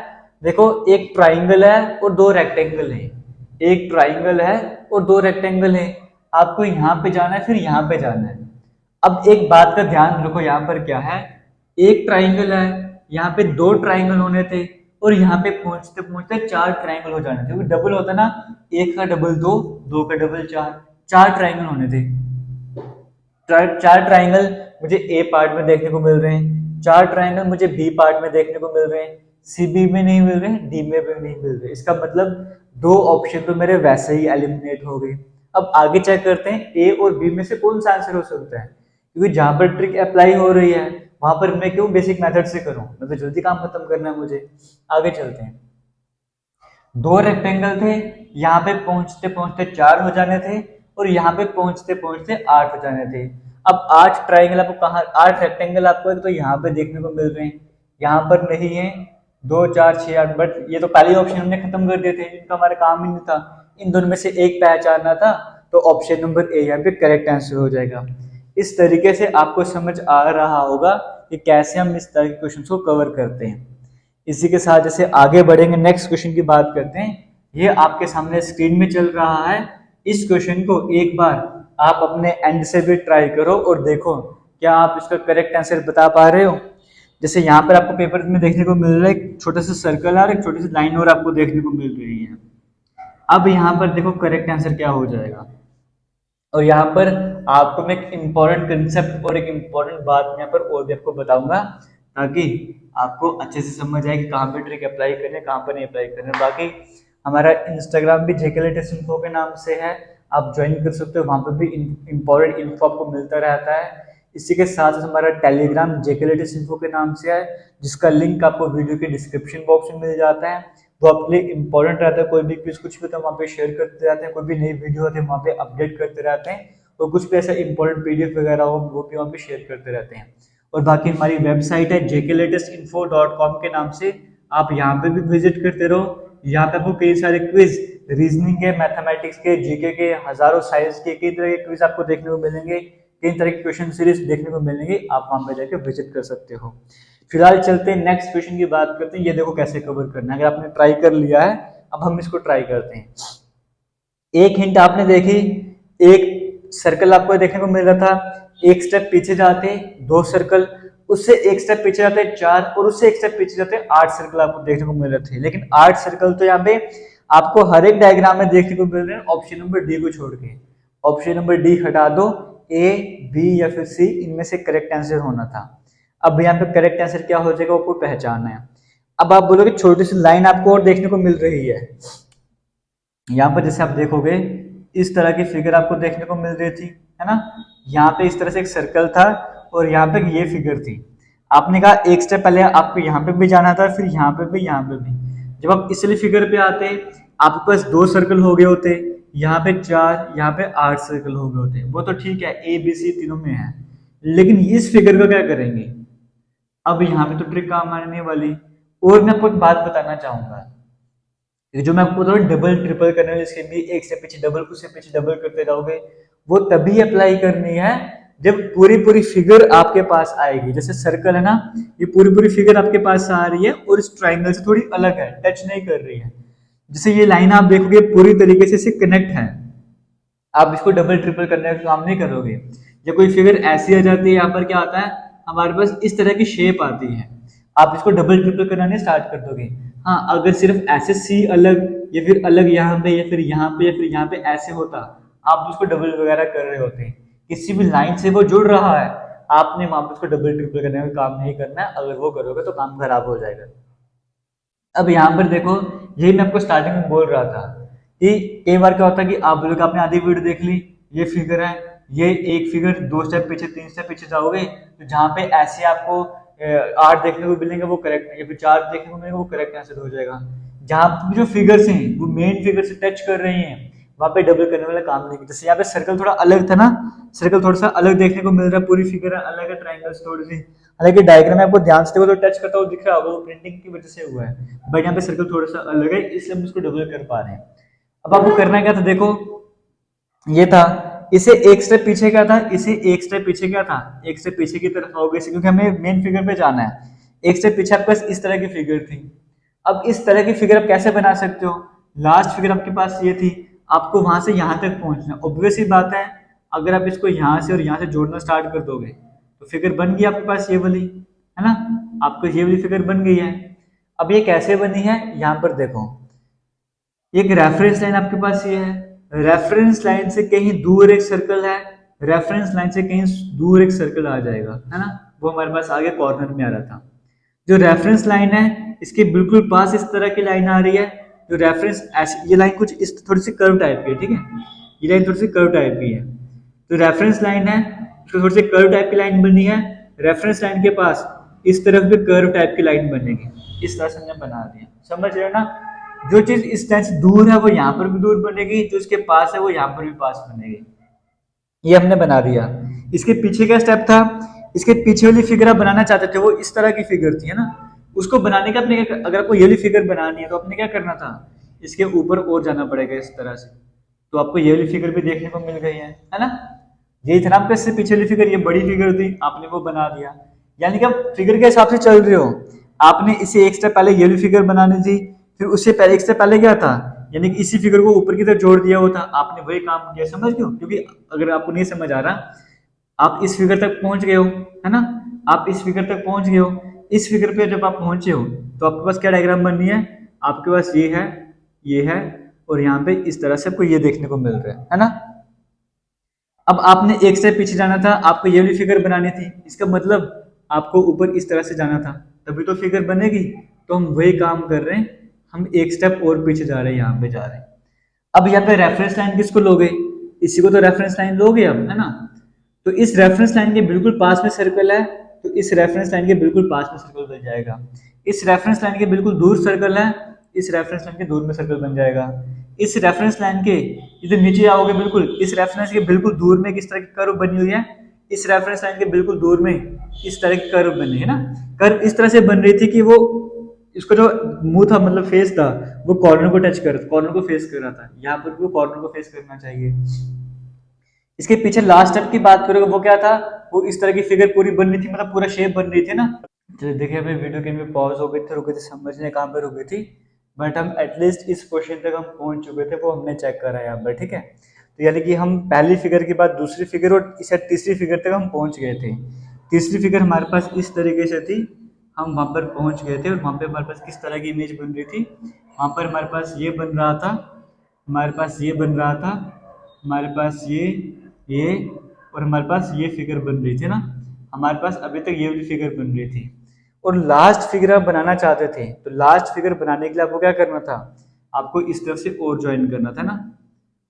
देखो एक ट्राइंगल है और दो रेक्टेंगल है, एक ट्राइंगल है और दो रेक्टेंगल है, आपको यहाँ पे जाना है, फिर यहाँ पे जाना है। अब एक बात का ध्यान रखो, यहाँ पर क्या है, एक ट्राइंगल है, यहाँ पे दो ट्राइंगल होने थे, और यहाँ पे पहुंचते पहुंचते चार ट्राइंगल हो जाने थे, क्योंकि डबल होता ना, एक का डबल दो, दो का डबल चार, चार ट्राइंगल होने थे। चार ट्राइंगल मुझे ए पार्ट में देखने को मिल रहे हैं, चार ट्राइंगल मुझे बी पार्ट में देखने को मिल रहे हैं, सी बी में नहीं मिल रहे हैं, डी में भी नहीं मिल रहे। इसका मतलब दो ऑप्शन तो मेरे वैसे ही एलिमिनेट हो गए। अब आगे चेक करते हैं ए और बी में से कौन सा आंसर हो सकता है, क्योंकि जहां पर ट्रिक अप्लाई हो रही है वहां पर मैं क्यों बेसिक मेथड से करूं, मैं तो जल्दी काम खत्म करना है मुझे। आगे चलते हैं। दो रेक्टेंगल थे, यहाँ पे पहुंचते पहुंचते चार हो जाने थे, और यहाँ पे पहुंचते पहुंचते आठ हो जाने थे। अब आठ ट्राइंगल आपको कहाँ, आठ रेक्टेंगल आपको तो यहाँ पे देखने को मिल रहे हैं, यहाँ पर नहीं है। दो चार छह आठ, बट ये तो पहले ऑप्शन हमने खत्म कर दिए थे, इनका हमारा काम ही नहीं था, इन दोनों में से एक पहचानना था, तो ऑप्शन नंबर ए यहाँ पे करेक्ट आंसर हो जाएगा। इस तरीके से आपको समझ आ रहा होगा कि कैसे हम इस तरह के क्वेश्चन को कवर करते हैं। इसी के साथ जैसे आगे बढ़ेंगे, नेक्स्ट क्वेश्चन की बात करते हैं। ये आपके सामने स्क्रीन में चल रहा है। इस क्वेश्चन को एक बार आप अपने एंड से भी ट्राई करो और देखो क्या आप इसका करेक्ट आंसर बता पा रहे हो। जैसे यहाँ पर आपको पेपर में देखने को मिल रहा है, एक छोटा सा सर्कल और एक छोटी सी लाइन और आपको देखने को मिल रही है। अब यहाँ पर देखो करेक्ट आंसर क्या हो जाएगा, और यहाँ पर आपको मैं एक इम्पोर्टेंट कंसेप्ट और एक इम्पोर्टेंट बात यहाँ पर और भी आपको बताऊंगा, ताकि आपको अच्छे से समझ आए कि कहाँ पे ट्रिक अप्लाई करने, कहाँ पर नहीं अप्लाई करने। बाकी हमारा इंस्टाग्राम भी जेके लेटेस्ट इन्फो के नाम से है, आप ज्वाइन कर सकते हो, वहाँ पर भी इम्पोर्टेंट इन्फो आपको मिलता रहता है। इसी के साथ हमारा टेलीग्राम जेके लेटेस्ट इन्फो के नाम से है, जिसका लिंक आपको वीडियो के डिस्क्रिप्शन बॉक्स में मिल जाता है। वो आपके लिए इंपॉर्टेंट रहता है, कोई भी क्विज कुछ भी तो वहाँ पे शेयर करते रहते हैं, कोई भी नई वीडियो होती है वहाँ पे अपडेट करते रहते हैं, और कुछ भी ऐसा इंपॉर्टेंट पीडीएफ वगैरह हो वो भी वहाँ पे शेयर करते रहते हैं। और बाकी हमारी वेबसाइट है jklatestinfo.com के नाम से, आप यहाँ पे भी विजिट करते रहो। यहाँ पे आपको कई सारे क्विज, रीजनिंग के, मैथमेटिक्स के, जीके के, हजारों साइंस के, कई तरह के क्विज आपको देखने को मिलेंगे, कई तरह के क्वेश्चन सीरीज देखने को मिलेंगे, आप वहाँ पे जाकर विजिट कर सकते हो। फिलहाल चलते हैं नेक्स्ट क्वेश्चन की बात करते हैं। ये देखो कैसे कवर करना है, अगर आपने ट्राई कर लिया है, अब हम इसको ट्राई करते हैं। एक हिंट आपने देखी, एक सर्कल आपको देखने को मिल रहा था, एक स्टेप पीछे जाते दो सर्कल, उससे एक स्टेप पीछे जाते चार, और उससे एक स्टेप पीछे जाते आठ सर्कल आपको देखने को मिल रहे थे। लेकिन आठ सर्कल तो यहाँ पे आपको हर एक डायग्राम में देखने को मिल रहे हैं ऑप्शन नंबर डी को छोड़ के। ऑप्शन नंबर डी हटा दो, ए, बी या फिर सी, इनमें से करेक्ट आंसर होना था। अब यहाँ पे करेक्ट आंसर क्या हो जाएगा, आपको पहचानना है। अब आप बोलोगे छोटी सी लाइन आपको और देखने को मिल रही है, यहाँ पर जैसे आप देखोगे इस तरह की फिगर आपको देखने को मिल रही थी, है ना। यहाँ पे इस तरह से एक सर्कल था और यहाँ पे ये फिगर थी। आपने कहा एक स्टेप पहले आपको यहाँ पे भी जाना था, फिर यहाँ पे भी, यहाँ पे भी। जब आप इसलिए फिगर पे आते आपके पास दो सर्कल हो गए होते, यहाँ पे चार, यहाँ पे आठ सर्कल हो गए होते। वो तो ठीक है, ए बी सी तीनों में है, लेकिन इस फिगर का क्या करेंगे। अब यहाँ पे तो ट्रिक काम आने वाली। और मैं आपको एक बात बताना चाहूंगा, जो मैं आपको डबल ट्रिपल करने वाली स्कीम भी, एक से पीछे डबल, उससे पीछे डबल करते जाओगे, वो तभी अप्लाई करनी है जब पूरी पूरी फिगर आपके पास आएगी। जैसे सर्कल है ना, ये पूरी पूरी फिगर आपके पास आ रही है और इस ट्राइंगल से थोड़ी अलग है, टच नहीं कर रही है। जैसे ये लाइन आप देखोगे पूरी तरीके से इसे कनेक्ट है, आप इसको डबल ट्रिपल करने का काम नहीं करोगे। जब कोई फिगर ऐसी आ जाती है, यहाँ पर क्या आता है, हमारे पास इस तरह की शेप आती है, आप इसको डबल ट्रिपल करने स्टार्ट कर दोगे। हाँ, अगर सिर्फ ऐसे सी अलग या फिर अलग यहाँ पे या फिर यहाँ पे या फिर यहाँ पे ऐसे होता, आप उसको डबल वगैरह कर रहे होते, किसी भी लाइन से वो जुड़ रहा है, आपने वहां पर उसको डबल ट्रिपल करने का काम नहीं करना है। अगर वो करोगे तो काम खराब हो जाएगा। अब यहाँ पर देखो, यही मैं आपको स्टार्टिंग में बोल रहा था कि कई बार क्या होता है कि आप लोग आपने आधी वीडियो देख ली, ये फिगर है, ये एक फिगर 2 स्टेप पीछे 3 स्टेप पीछे जाओगे तो जहाँ पे ऐसे आपको 8 देखने को मिलेंगे वो करेक्ट, या फिर 4 देखने को मिलेंगे वो करेक्ट आंसर हो जाएगा। जहाँ पे जो फिगर्स हैं वो मेन फिगर से टच कर रही हैं वहां पे डबल करने वाला काम नहीं। जैसे यहाँ पे सर्कल थोड़ा अलग था ना, सर्कल थोड़ा सा अलग देखने को मिल रहा है, पूरी फिगर अलग है, ट्राइंगल्स थोड़ी सी, हालांकि डायग्राम में आपको ध्यान से देखो तो टच करता हुआ दिख रहा होगा, वो प्रिंटिंग की वजह से हुआ है, बट यहाँ पे सर्कल थोड़ा सा अलग है इसलिए हम उसको डबल कर पा रहे हैं। अब आपको करना क्या था, देखो ये था, इसे एक स्टेप पीछे क्या था, इसे एक स्टेप पीछे क्या था, एक स्टेप पीछे की तरफ आओगे क्योंकि हमें मेन फिगर पे जाना है। एक स्टेप पीछे आपके पास इस तरह की फिगर थी। अब इस तरह की फिगर आप कैसे बना सकते हो, लास्ट फिगर आपके पास ये थी, आपको वहां से यहां तक पहुंचना। ऑब्वियस ही बात है, अगर आप इसको यहाँ से और यहाँ से जोड़ना स्टार्ट कर दोगे तो फिगर बन गई आपके पास ये वाली, है ना, आपको ये वाली फिगर बन गई है। अब ये कैसे बनी है, यहाँ पर देखो, एक रेफरेंस लाइन आपके पास ये है, रेफरेंस लाइन से कहीं दूर एक सर्कल है, रेफरेंस लाइन से कहीं दूर एक सर्कल आ जाएगा, है ना, वो हमारे पास आगे कॉर्नर में आ रहा था। जो रेफरेंस लाइन है इसके बिल्कुल पास इस तरह की लाइन आ रही है, जो रेफरेंस ऐसी, ये लाइन कुछ इस थोड़ी सी कर्व टाइप की है, ठीक है, ये लाइन थोड़ी सी कर्व टाइप की है। तो रेफरेंस लाइन है, इसको थोड़ी सी कर्व टाइप की लाइन बनी है, रेफरेंस लाइन के पास इस तरफ भी कर्व टाइप की लाइन बनेगी, इस तरह से हमने बना दिया, समझ रहे हो ना। जो चीज इस टाइप से दूर है वो यहाँ पर भी दूर बनेगी, जो इसके पास है वो यहाँ पर भी पास बनेगी, ये हमने बना दिया। इसके पीछे का स्टेप था, इसके पीछे वाली फिगर आप बनाना चाहते थे, वो इस तरह की फिगर थी, है ना, उसको बनाने का अपने, अगर आपको ये वाली फिगर बनानी है तो आपने क्या करना था, इसके ऊपर और जाना पड़ेगा इस तरह से, तो आपको ये वाली फिगर भी देखने को मिल गई है ना। यही था ना आपका, इससे पीछे वाली फिगर, ये बड़ी फिगर थी, आपने वो बना दिया, यानी कि आप फिगर के हिसाब से चल रहे हो। आपने इसे एक स्टेप पहले ये वाली फिगर बनानी थी, फिर उससे पहले एक स्टेप पहले क्या था, यानी कि इसी फिगर को ऊपर की तरफ जोड़ दिया होता, आपने वही काम किया, समझ गए हो। क्योंकि अगर आपको नहीं समझ आ रहा, आप इस फिगर तक पहुंच गए हो, है ना, आप इस फिगर तक पहुंच गए हो, इस फिगर पे जब आप पहुंचे हो तो आपके पास क्या डायग्राम बननी है, आपके पास ये है और यहाँ पे इस तरह से आपको ये देखने को मिल रहा है ना। अब आपने एक स्टेप पीछे जाना था, आपको ये वाली फिगर बनानी थी, इसका मतलब आपको ऊपर इस तरह से जाना था, तभी तो फिगर बनेगी। तो हम वही काम कर रहे हैं, हम एक स्टेप और पीछे जा रहे हैं, यहाँ पे जा रहे हैं। अब यहाँ पे रेफरेंस लाइन किसको लोगे, इसी को तो रेफरेंस लाइन लोगे अब, है ना। तो इस रेफरेंस लाइन के बिल्कुल पास में सर्कल है, तो इस रेफरेंस लाइन के बिल्कुल पास में सर्कल बन जाएगा। इस रेफरेंस लाइन के बिल्कुल दूर सर्कल है, इस रेफरेंस लाइन के दूर में सर्कल बन जाएगा। इस रेफरेंस लाइन के इधर नीचे आओगे, बिल्कुल इस रेफरेंस के बिल्कुल दूर में किस तरह की कर्व बनी हुई है, इस रेफरेंस लाइन के बिल्कुल दूर में इस तरह की कर्व बनी है ना। कर्व इस तरह से बन रही थी कि वो, इसका जो मुंह था, मतलब फेस था, वो कॉर्नर को टच कर, कॉर्नर को फेस कर रहा था, यहाँ पर भी वो कॉर्नर को फेस करना चाहिए। इसके पीछे लास्ट स्टेप की बात करोगे, वो क्या था, वो इस तरह की फिगर पूरी बन रही थी, मतलब पूरा शेप बन रही थी ना। तो देखिए अभी वीडियो के में पॉज हो गई थी, रुकी थी, समझने कहाँ पे रुकी थी, बट हम एटलीस्ट इस क्वेश्चन तक हम पहुंच चुके थे, वो हमने चेक करा यहाँ पर, ठीक है। तो यानी कि हम पहली फिगर के बाद दूसरी फिगर और इसे तीसरी फिगर तक हम पहुंच गए थे। तीसरी फिगर हमारे पास इस तरीके से थी, हम वहां पर पहुंच गए थे, और वहां पे हमारे पास किस तरह की इमेज बन रही थी, वहां पर हमारे पास ये बन रहा था, हमारे पास ये बन रहा था, हमारे पास ये और हमारे पास ये फिगर बन रही थी ना। हमारे पास अभी तक ये वाली फिगर बन रही थी, और लास्ट फिगर आप बनाना चाहते थे, तो लास्ट फिगर बनाने के लिए आपको क्या करना था, आपको इस तरफ से और ज्वाइन करना था ना।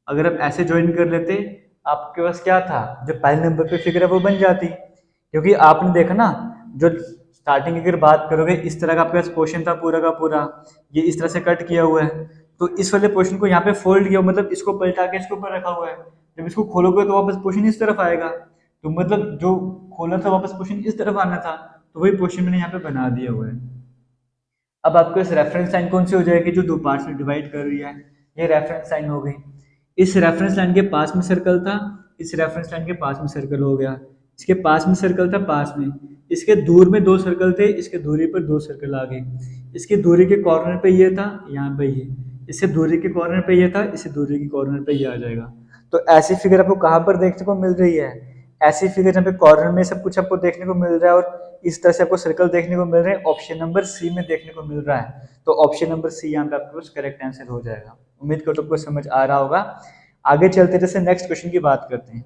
अगर आप ऐसे ज्वाइन कर लेते, आपके पास क्या था, जो पहले नंबर पे फिगर है वो बन जाती। क्योंकि आपने देखा ना, जो स्टार्टिंग की अगर बात करोगे, इस तरह का आपके पास पोर्शन था पूरा का पूरा, ये इस तरह से कट किया हुआ है, तो इस वाले पोर्शन को यहाँ पे फोल्ड किया, मतलब इसको पलटा के इसके ऊपर रखा हुआ है। जब इसको खोलोगे तो वापस पोर्शन इस तरफ आएगा, तो मतलब जो खोलना था वापस पोर्शन इस तरफ आना था, तो वही पोर्शन मैंने यहाँ पे बना दिया हुआ है। अब आपको इस रेफरेंस लाइन कौन सी हो जाएगी, जो दो पार्ट्स में डिवाइड कर रही है, ये रेफरेंस लाइन हो गई। इस रेफरेंस लाइन के पास में सर्कल था, इस रेफरेंस लाइन के पास में सर्कल हो गया, इसके पास में सर्कल था, पास में, इसके दूर में दो सर्कल थे, इसके दूरी पर दो सर्कल आ गए। इसकी दूरी के कॉर्नर पे ये था, यहाँ पे ये, इससे दूरी के कॉर्नर पे ये था, इससे दूरी के कॉर्नर पे ये आ जाएगा। तो ऐसी फिगर आपको कहाँ पर देखने को मिल रही है, ऐसी फिगर जहाँ पे कॉर्नर में सब कुछ आपको देखने को मिल रहा है और इस तरह से आपको सर्कल देखने को मिल रहे हैं, ऑप्शन नंबर सी में देखने को मिल रहा है। तो ऑप्शन नंबर सी यहाँ पे आपके पास करेक्ट आंसर हो जाएगा। उम्मीद करता हूँ आपको समझ आ रहा होगा। आगे चलते जैसे नेक्स्ट क्वेश्चन की बात करते हैं।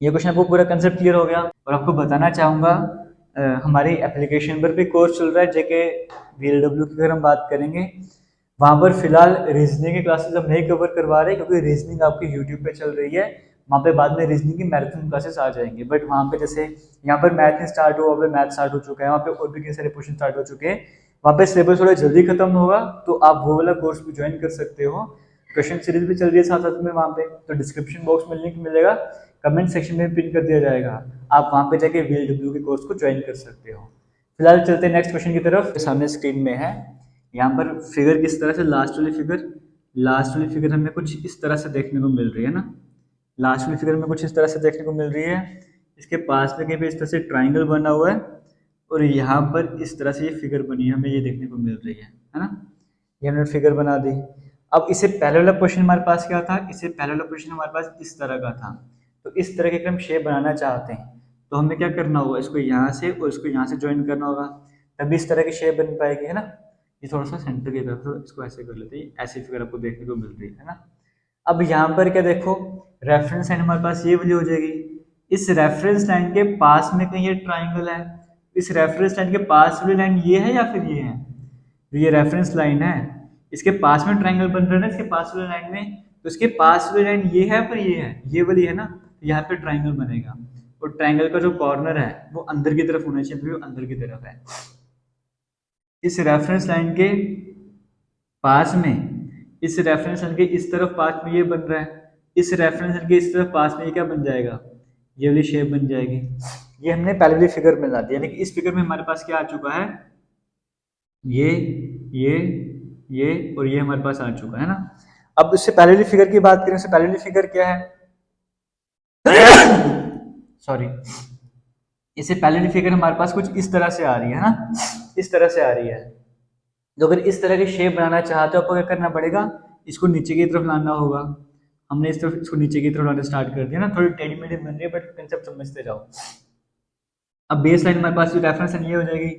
ये क्वेश्चन आपको पूरा कंसेप्ट क्लियर हो गया, और आपको बताना चाहूंगा हमारी एप्लीकेशन पर भी कोर्स चल रहा है जेके वीएलडब्ल्यू की, अगर हम बात करेंगे वहाँ पर फिलहाल रीजनिंग की क्लासेस हम नहीं कवर करवा रहे क्योंकि रीजनिंग आपकी यूट्यूब पे चल रही है। वहाँ पे बाद में रीजनिंग की मैराथन क्लासेस आ जाएंगी, बट वहाँ पे जैसे यहाँ पर मैथ नहीं स्टार्ट हुआ, वहाँ पे मैथ स्टार्ट हो चुका है, वहाँ पे और भी कई सारे क्वेश्चन स्टार्ट हो चुके हैं। वहाँ पे सिलेबस थोड़ा जल्दी खत्म होगा तो आप वो वाला कोर्स भी ज्वाइन कर सकते हो। क्वेश्चन सीरीज भी चल रही है साथ साथ में वहाँ पे, तो डिस्क्रिप्शन बॉक्स में लिंक मिलेगा, कमेंट सेक्शन में पिन कर दिया जाएगा, आप वहाँ पे जाके VLW के कोर्स को ज्वाइन कर सकते हो। फिलहाल चलते हैं नेक्स्ट क्वेश्चन की तरफ। सामने स्क्रीन में है, यहाँ पर फिगर किस तरह से, लास्ट वाली फिगर हमें कुछ इस तरह से देखने को मिल रही है ना, लास्ट वाली फिगर में कुछ इस तरह से देखने को मिल रही है। इसके पास में कहीं पे इस तरह से ट्राइंगल बना हुआ है और यहाँ पर इस तरह से ये फिगर बनी है, हमें ये देखने को मिल रही है ना, ये हमने फिगर बना दी। अब इससे पहले वाला क्वेश्चन हमारे पास क्या था, इससे पहले वाला क्वेश्चन हमारे पास इस तरह का था। तो इस तरह के हम शेप बनाना चाहते हैं तो हमें क्या करना होगा, इसको यहाँ से और इसको यहाँ से ज्वाइन करना होगा, तभी इस तरह की शेप बन पाएगी, है ना। ये थोड़ा सा सेंटर की तरफ, तो इसको ऐसे कर लेते हैं, ऐसी फिगर आपको देखने को मिल रही है ना। अब यहाँ पर क्या देखो, रेफरेंस लाइन हमारे पास ये वाली हो जाएगी, इस रेफरेंस लाइन के पास में कहीं ये ट्राइंगल है, इस रेफरेंस लाइन के पास वाली लाइन ये है या फिर ये है, तो ये रेफरेंस लाइन है, इसके पास में ट्राइंगल बन रहा है ना इसके पास वाली लाइन में, तो इसके पास वाली लाइन ये है पर ये वाली है ना, तो यहाँ पे ट्राइंगल बनेगा और ट्राइंगल का जो कॉर्नर है वो अंदर की तरफ होना चाहिए, वो अंदर की तरफ है। इस रेफरेंस लाइन के पास में, इस रेफरेंस लाइन के इस तरफ पास में ये बन रहा है, इस रेफरेंस लाइन के इस तरफ पास में ये क्या बन जाएगा, ये वाली शेप बन जाएगी। ये हमने पहले वाली फिगर में बना दिया, यानी कि इस फिगर में हमारे पास क्या आ चुका है, ये और ये हमारे पास आ चुका है ना। अब इससे पहले वाली फिगर की बात करें, इससे पहले वाली फिगर क्या है सॉरी, इससे पहले वाली फिगर हमारे पास कुछ इस तरह से आ रही है ना, इस तरह से आ रही है। तो अगर इस तरह की शेप बनाना चाहते हो आपको क्या करना पड़ेगा, इसको नीचे की तरफ लाना होगा। हमने इस तरफ इसको नीचे की तरफ लाना स्टार्ट कर दिया ना, थोड़ी टेढ़ी मेढ़ी बन रही है बट कंसेप्ट समझते जाओ। अब बेस लाइन हमारे पास रेफरेंस लाइन ये हो जाएगी,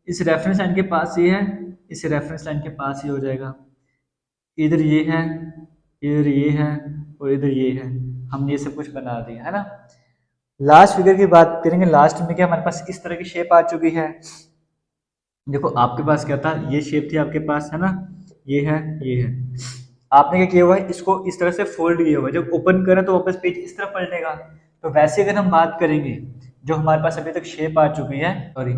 इस रेफरेंस लाइन के पास ये है, इस रेफरेंस लाइन के पास ये हो जाएगा, इधर ये है, इधर ये है और इधर ये है, हमने ये सब कुछ बना दिया है ना। लास्ट फिगर की बात करेंगे, लास्ट में क्या हमारे पास इस तरह की शेप आ चुकी है। देखो आपके पास क्या था, ये शेप थी आपके पास है ना, ये है, ये है, आपने क्या किया हुआ है, इसको इस तरह से फोल्ड किया हुआ है, जब ओपन करें तो वापस पेज इस तरफ पलटेगा। तो वैसे अगर हम बात करेंगे, जो हमारे पास अभी तक शेप आ चुकी है, सॉरी,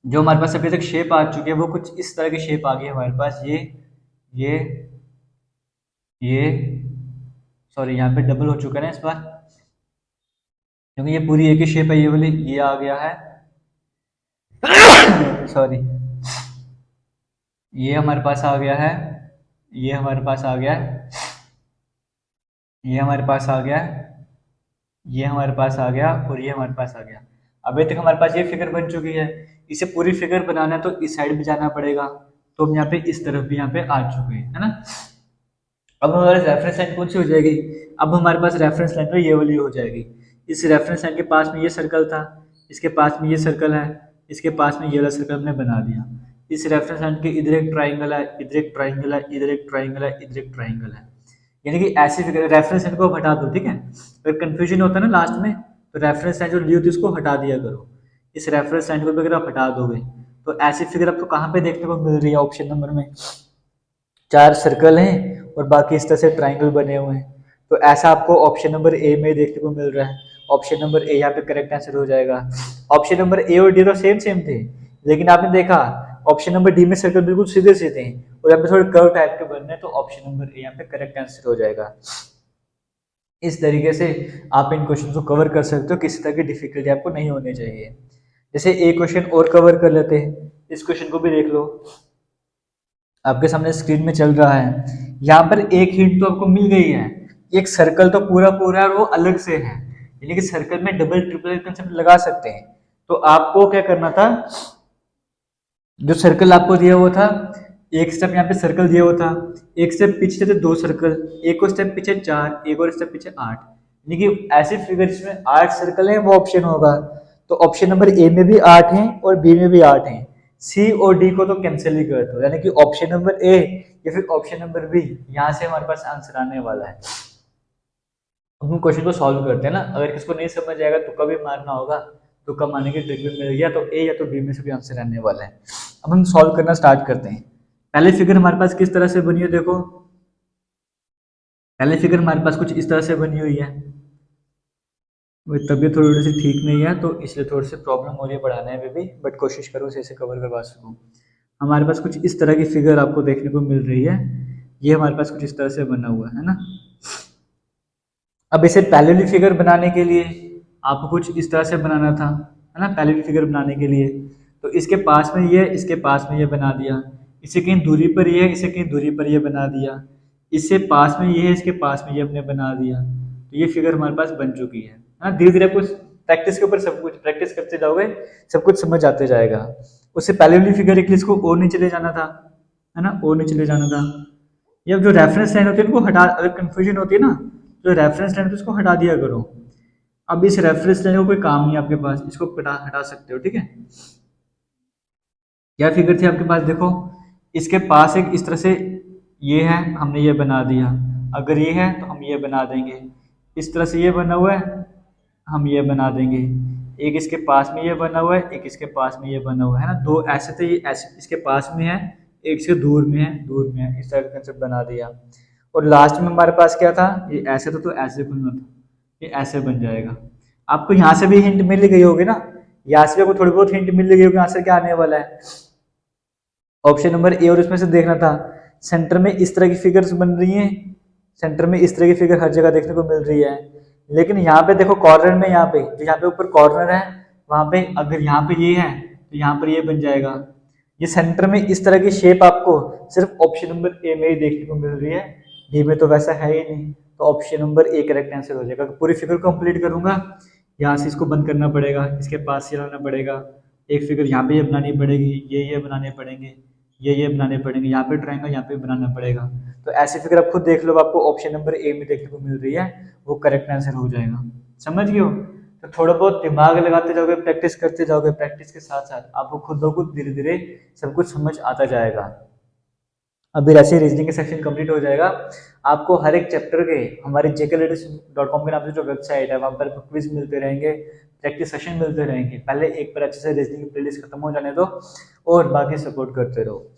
जो हमारे पास अभी तक शेप आ चुकी है वो कुछ इस तरह की शेप आ गई है हमारे पास, ये ये सॉरी यहाँ पे डबल हो चुका है ना इस बार, क्योंकि ये पूरी एक ही शेप है, ये वाली, ये आ गया है सॉरी, ये हमारे पास आ गया है, ये हमारे पास आ गया है, ये हमारे पास आ गया, ये हमारे पास आ गया और ये हमारे पास आ गया। अभी तक हमारे पास ये फिगर बन चुकी है, इसे पूरी फिगर बनाना है तो इस साइड भी जाना पड़ेगा, तो हम यहाँ पे इस तरफ भी यहाँ पे आ चुके हैं, है ना। अब हमारे रेफरेंस लाइन कौन सी हो जाएगी, अब हमारे पास रेफरेंस लाइन तो ये वाली हो जाएगी। इस रेफरेंस लाइन के पास में ये सर्कल था, इसके पास में ये सर्कल है, इसके पास में ये वाला सर्कल हमने बना दिया। इस रेफरेंस लाइन के इधर एक ट्राइंगल है, इधर एक ट्राइंगल है, इधर एक ट्राइंगल है, इधर एक ट्राइंगल है, यानी कि ऐसे फिगर रेफरेंस लाइन को हटा दो, ठीक है। अगर कंफ्यूजन होता है ना लास्ट में, तो रेफरेंस लाइन जो ली होती है उसको हटा दिया करो। इस रेफरेंस लाइन को भी अगर आप हटा दोगे तो ऐसी फिगर आपको कहाँ पे देखने को मिल रही है, ऑप्शन नंबर में 4 सर्कल हैं और बाकी इस तरह से ट्राइंगल बने हुए हैं, तो ऐसा आपको ऑप्शन नंबर ए में देखने को मिल रहा है। ऑप्शन नंबर ए यहाँ पे करेक्ट आंसर हो जाएगा। ऑप्शन नंबर ए और डी तो सेम थे, लेकिन आपने देखा ऑप्शन नंबर डी में सर्कल बिल्कुल सीधे सीधे हैं और यहाँ पे थोड़े कर्व टाइप के बन रहे हैं, तो ऑप्शन नंबर ए यहाँ पे करेक्ट आंसर हो जाएगा। इस तरीके से आप इन क्वेश्चन को कवर कर सकते हो, किसी तरह की डिफिकल्टी आपको नहीं होनी चाहिए। जैसे एक क्वेश्चन और कवर कर लेते हैं, इस क्वेश्चन को भी देख लो, आपके सामने स्क्रीन में चल रहा है। यहाँ पर एक हिंट तो आपको मिल गई है, एक सर्कल तो पूरा पूरा और वो अलग से है, यानी कि सर्कल में डबल ट्रिपल कंसेप्ट लगा सकते हैं। तो आपको क्या करना था, जो सर्कल आपको दिया हुआ था, एक स्टेप यहाँ पे सर्कल दिया हुआ था, एक स्टेप पीछे थे 2 सर्कल, एक और स्टेप पीछे 4, एक और स्टेप पीछे 8, यानी कि ऐसे फिगर जिसमें 8 सर्कल है वो ऑप्शन होगा। तो ऑप्शन नंबर ए में भी 8 हैं और बी में भी 8 हैं, सी और डी को तो कैंसिल ही कर दो, यानी कि ऑप्शन नंबर ए या फिर ऑप्शन नंबर बी, यहाँ से हमारे पास आंसर आने वाला है। हम क्वेश्चन को सॉल्व करते हैं ना, अगर किसको नहीं समझ आएगा तो कभी मारना होगा, तो कम आने की ट्रिक भी मिल गया, तो ए या तो बी में से भी आंसर आने वाला है। अब हम सॉल्व करना स्टार्ट करते हैं। पहले फिगर हमारे पास किस तरह से बनी है, देखो पहले फिगर हमारे पास कुछ इस तरह से बनी हुई है। मेरी तबीयत थोड़ी सी ठीक नहीं है तो इसलिए थोड़ी सी प्रॉब्लम हो रही है पढ़ाने में भी, बट कोशिश करूँ सही से कवर करवा सकूँ। हमारे पास कुछ इस तरह की फिगर आपको देखने को मिल रही है, ये हमारे पास कुछ इस तरह से बना हुआ है ना। अब इसे पैरेलल फिगर बनाने के लिए आपको कुछ इस तरह से बनाना था, है ना, पैरेलल फिगर बनाने के लिए। तो इसके पास में ये, इसके पास में ये बना दिया, इससे कहीं दूरी पर ये, इससे कहीं दूरी पर ये बना दिया, इससे पास में ये है, इसके पास में ये हमने बना दिया। तो ये फिगर हमारे पास बन चुकी है ना। धीरे धीरे कुछ प्रैक्टिस के ऊपर सब कुछ प्रैक्टिस करते जाओगे, सब कुछ समझ आते जाएगा। उससे पैरेलल फिगर के लिए इसको और नीचे ले जाना था, है ना, और नीचे ले जाना था। ये जो रेफरेंस लाइन होती है उनको हटा, अगर कंफ्यूजन होती है ना, जो रेफरेंस लाइन है उसको हटा दिया करो। अब इस रेफरेंस लाइन का कोई काम नहीं है आपके पास, इसको हटा हटा सकते हो, ठीक है। क्या फिगर थी आपके पास, देखो इसके पास एक इस तरह से ये है, हमने ये बना दिया। अगर ये है तो हम ये बना देंगे, इस तरह से ये बना हुआ है, हम ये बना देंगे। एक इसके पास में ये बना हुआ है, एक इसके पास में ये बना हुआ है ना, दो ऐसे थे, ये ऐसे इसके पास में है, एक इसके दूर में है, दूर में है, इस तरह का कंसेप्ट बना दिया। और लास्ट में हमारे पास क्या था, ये ऐसे था तो ऐसे बनना था, ये ऐसे बन जाएगा। आपको यहाँ से भी हिंट मिल गई होगी ना, यहाँ से भी आपको थोड़ी बहुत हिंट मिल गई होगी आंसर क्या आने वाला है। ऑप्शन नंबर ए और इसमें से देखना था, सेंटर में इस तरह की फिगर्स बन रही हैं, सेंटर में इस तरह की फिगर हर जगह देखने को मिल रही है। लेकिन यहाँ पे देखो कॉर्नर में, यहाँ पे जो यहाँ पे ऊपर कॉर्नर है वहां पे अगर यहाँ पे ये है तो यहाँ पर ये बन जाएगा। ये सेंटर में इस तरह की शेप आपको सिर्फ ऑप्शन नंबर ए में ही देखने को मिल रही है, बी में तो वैसा है ही नहीं। तो option number A correct answer हो जाएगा। पूरी फिगर कंप्लीट करूंगा, यहाँ से इसको बंद करना पड़ेगा, इसके पास से लाना पड़ेगा, एक फिगर यहाँ पे ये बनानी पड़ेगी, ये बनाने पड़ेंगे, ये बनाने पड़ेंगे, यहाँ पे ट्रायंगल यहाँ पे बनाना पड़ेगा। तो ऐसी फिगर आप खुद देख लो, आपको ऑप्शन नंबर ए में देखने को मिल रही है, वो करेक्ट आंसर हो जाएगा। समझ गए हो। तो थोड़ा बहुत दिमाग लगाते जाओगे, प्रैक्टिस करते जाओगे, प्रैक्टिस के साथ साथ आपको खुद ब खुद धीरे धीरे सब कुछ समझ आता जाएगा। अभी ऐसे रीजनिंग का सेक्शन कंप्लीट हो जाएगा। आपको हर एक चैप्टर के हमारे jklearning.com के नाम से जो वेबसाइट है वहाँ पर क्विज मिलते रहेंगे, प्रैक्टिस सेशन मिलते रहेंगे। पहले एक बार अच्छे से रीजनिंग की प्लेलिस्ट खत्म हो जाने दो और बाकी सपोर्ट करते रहो।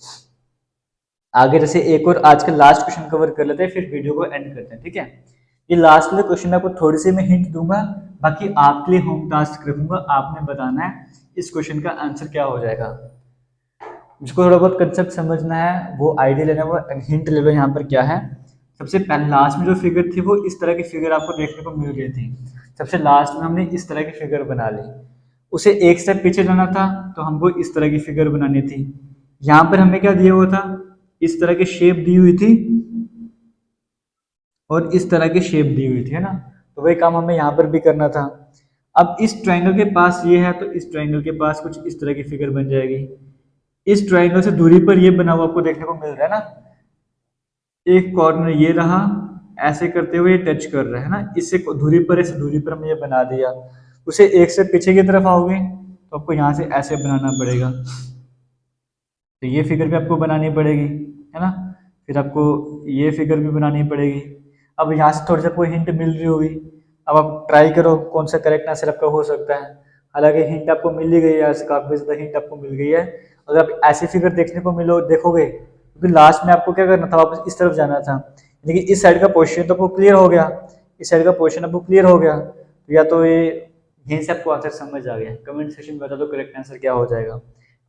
आगे जैसे एक और आज का लास्ट क्वेश्चन कवर कर लेते हैं, फिर वीडियो को एंड करते हैं, ठीक है। ये लास्ट वाले क्वेश्चन में आपको थोड़ी सी मैं हिंट दूंगा, बाकी आपके लिए होम टास्क रखूंगा, आपने बताना है इस क्वेश्चन का आंसर क्या हो जाएगा। जिसको थोड़ा बहुत कंसेप्ट समझना है वो आइडिया लेना, वो हिंट ले लो यहाँ पर क्या है। सबसे पहले लास्ट में जो फिगर थी वो इस तरह की फिगर आपको देखने को मिल रही थी। सबसे लास्ट में हमने इस तरह की फिगर बना ली, उसे एक स्टेप पीछे जाना था तो हमको इस तरह की फिगर बनानी थी। यहाँ पर हमें क्या दिया हुआ था, इस तरह की शेप दी हुई थी और इस तरह की शेप दी हुई थी, है ना। तो वही काम हमें यहाँ पर भी करना था। अब इस ट्रायंगल के पास ये है तो इस ट्रायंगल के पास कुछ इस तरह की फिगर बन जाएगी। इस ट्रायंगल से दूरी पर ये बना हुआ आपको देखने को मिल रहा है ना, एक कॉर्नर ये रहा, ऐसे करते हुए टच कर रहा है ना, इससे दूरी पर, इस दूरी पर हमने ये बना दिया। उसे एक से पीछे की तरफ आओगे तो आपको यहाँ से ऐसे बनाना पड़ेगा, तो ये फिगर भी आपको बनानी पड़ेगी, है ना। फिर आपको ये फिगर भी बनानी पड़ेगी। अब यहाँ से थोड़ी सा कोई हिंट मिल रही होगी, अब आप ट्राई करो कौन सा करेक्ट आंसर आपका हो सकता है। हालांकि हिंट आपको मिल ही गई है, काफी ज्यादा हिंट आपको मिल गई है। अगर आप ऐसी फिगर देखने को देखोगे, क्योंकि लास्ट में आपको क्या करना था, वापस इस तरफ जाना था, लेकिन इस साइड का पोर्शन तो आपको क्लियर हो गया, इस साइड का पोर्शन आपको क्लियर हो गया। तो या तो ये यहीं से आपको आंसर समझ आ गया, कमेंट सेक्शन में बता दो करेक्ट आंसर क्या हो जाएगा।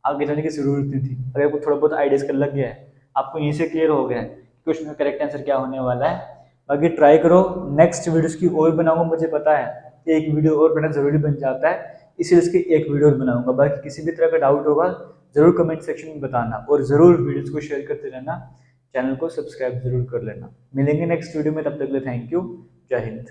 आगे जाने की जरूरत नहीं थी, अगर आपको थोड़ा बहुत आइडियाज कर लग गया है, आपको यहीं से क्लियर हो गया है क्वेश्चन का करेक्ट आंसर क्या होने वाला है। बाकी ट्राई करो, नेक्स्ट वीडियोस की और बनाऊंगा, मुझे पता है एक वीडियो और बनाना जरूरी बन जाता है, इसीलिए इसकी एक वीडियो और बनाऊंगा। बाकी किसी भी तरह का डाउट होगा जरूर कमेंट सेक्शन में बताना, और जरूर वीडियोस को शेयर करते रहना, चैनल को सब्सक्राइब जरूर कर लेना। मिलेंगे नेक्स्ट वीडियो में, तब तक के लिए थैंक यू, जय हिंद।